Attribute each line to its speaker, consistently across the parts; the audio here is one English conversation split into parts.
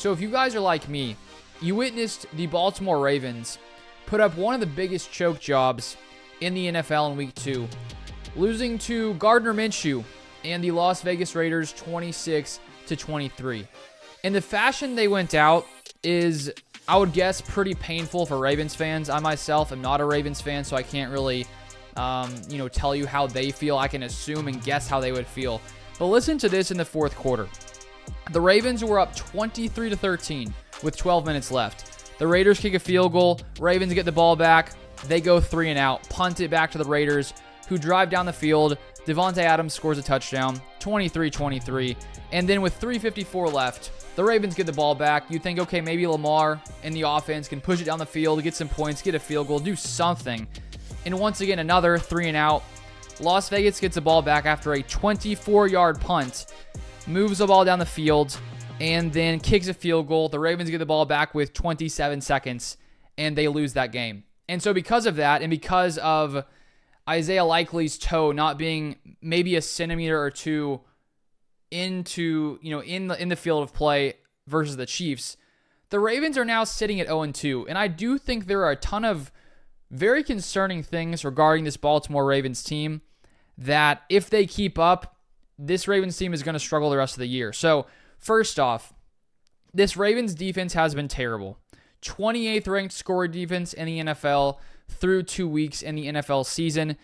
Speaker 1: So if you guys are like me, you witnessed the Baltimore Ravens put up one of the biggest choke jobs in the NFL in Week 2, losing to Gardner Minshew and the Las Vegas Raiders 26-23. And the fashion they went out is, I would guess, pretty painful for Ravens fans. I myself am not a Ravens fan, so I can't really, tell you how they feel. I can assume and guess how they would feel. But listen to this in the fourth quarter. The Ravens were up 23-13 with 12 minutes left. The Raiders kick a field goal. Ravens get the ball back. They go 3 and out, punt it back to the Raiders, who drive down the field. Devontae Adams scores a touchdown, 23-23. And then with 3:54 left, the Ravens get the ball back. You think, okay, maybe Lamar and the offense can push it down the field, get some points, get a field goal, do something. And once again, another 3 and out. Las Vegas gets the ball back after a 24-yard punt, moves the ball down the field, and then kicks a field goal. The Ravens get the ball back with 27 seconds, and they lose that game. And so because of that, and because of Isaiah Likely's toe not being maybe a centimeter or two into, in the field of play versus the Chiefs, the Ravens are now sitting at 0-2. And I do think there are a ton of very concerning things regarding this Baltimore Ravens team that if they keep up, this Ravens team is going to struggle the rest of the year. So first off, this Ravens defense has been terrible. 28th ranked scoring defense in the NFL through 2 weeks in the NFL season.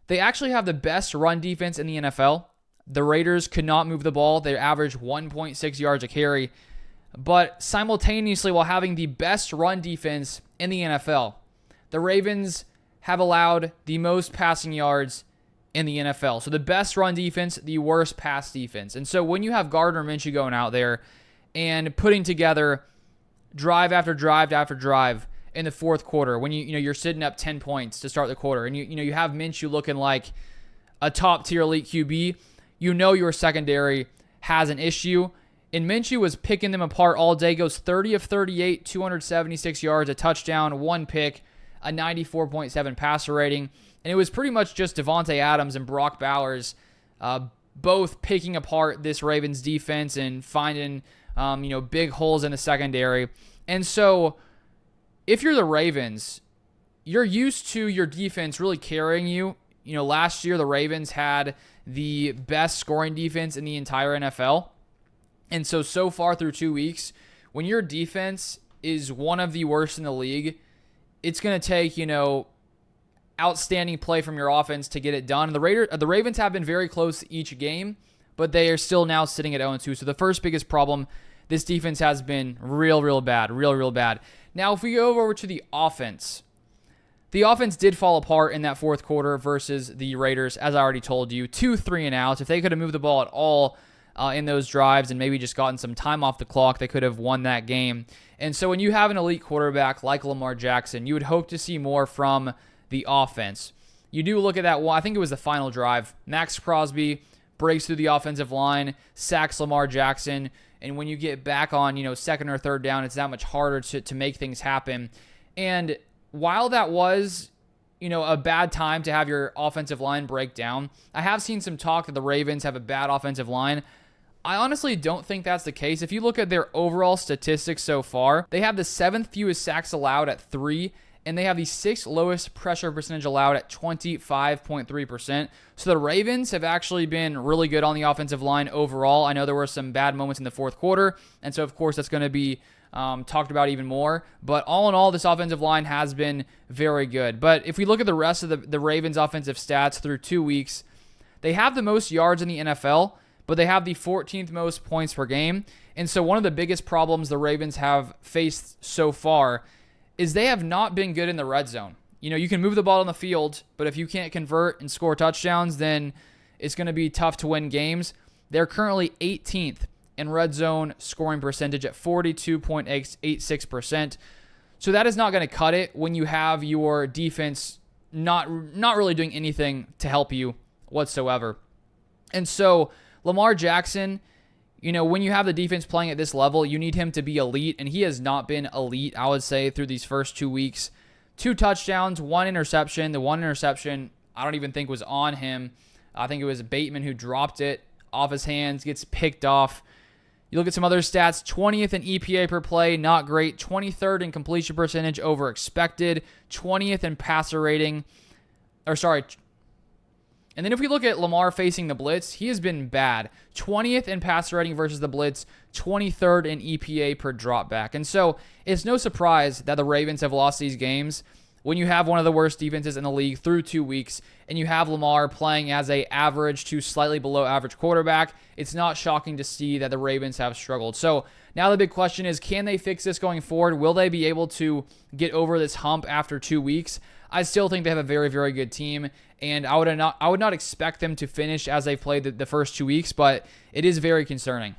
Speaker 1: They actually have the best run defense in the NFL. The Raiders could not move the ball. They average 1.6 yards a carry. But simultaneously, while having the best run defense in the NFL, the Ravens have allowed the most passing yards in the NFL. So the best run defense, the worst pass defense. And so when you have Gardner Minshew going out there and putting together drive after drive after drive in the fourth quarter, when you're sitting up 10 points to start the quarter, and you have Minshew looking like a top tier elite QB, your secondary has an issue. And Minshew was picking them apart all day. Goes 30 of 38, 276 yards, a touchdown, 1 pick, a 94.7 passer rating. And it was pretty much just Devontae Adams and Brock Bowers both picking apart this Ravens defense and finding big holes in the secondary. And so if you're the Ravens, you're used to your defense really carrying you. Last year the Ravens had the best scoring defense in the entire NFL. And so far through 2 weeks, when your defense is one of the worst in the league, it's going to take, outstanding play from your offense to get it done. And the Ravens have been very close each game, but they are still now sitting at 0-2. So the first biggest problem, this defense has been real bad. Now, if we go over to the offense did fall apart in that fourth quarter versus the Raiders, as I already told you. 2 3 and outs. If they could have moved the ball at all in those drives and maybe just gotten some time off the clock, they could have won that game. And so when you have an elite quarterback like Lamar Jackson, you would hope to see more from the offense. You do look at that, I think it was the final drive. Max Crosby breaks through the offensive line, sacks Lamar Jackson, and when you get back on, second or third down, it's that much harder to make things happen. And while that was, a bad time to have your offensive line break down, I have seen some talk that the Ravens have a bad offensive line. I honestly don't think that's the case. If you look at their overall statistics so far, they have the 7th fewest sacks allowed at 3, and they have the 6th lowest pressure percentage allowed at 25.3%. So the Ravens have actually been really good on the offensive line overall. I know there were some bad moments in the fourth quarter, and so of course that's going to be talked about even more. But all in all, this offensive line has been very good. But if we look at the rest of the Ravens' offensive stats through 2 weeks, they have the most yards in the NFL, but they have the 14th most points per game. And so one of the biggest problems the Ravens have faced so far is they have not been good in the red zone. You can move the ball on the field, but if you can't convert and score touchdowns, then it's going to be tough to win games. They're currently 18th in red zone scoring percentage at 42.86%. So that is not going to cut it when you have your defense not really doing anything to help you whatsoever. And so Lamar Jackson, when you have the defense playing at this level, you need him to be elite, and he has not been elite, I would say, through these first 2 weeks. 2 touchdowns, 1 interception. The 1 interception I don't even think was on him. I think it was Bateman who dropped it off his hands, gets picked off. You look at some other stats, 20th in EPA per play, not great. 23rd in completion percentage over expected. 20th in passer rating. And then if we look at Lamar facing the blitz, he has been bad. 20th in passer rating versus the blitz, 23rd in EPA per dropback. And so it's no surprise that the Ravens have lost these games when you have one of the worst defenses in the league through 2 weeks and you have Lamar playing as a average to slightly below average quarterback. It's not shocking to see that the Ravens have struggled. So now the big question is, can they fix this going forward? Will they be able to get over this hump after 2 weeks? I still think they have a very, very good team, and I would not expect them to finish as they've played the first 2 weeks, but it is very concerning.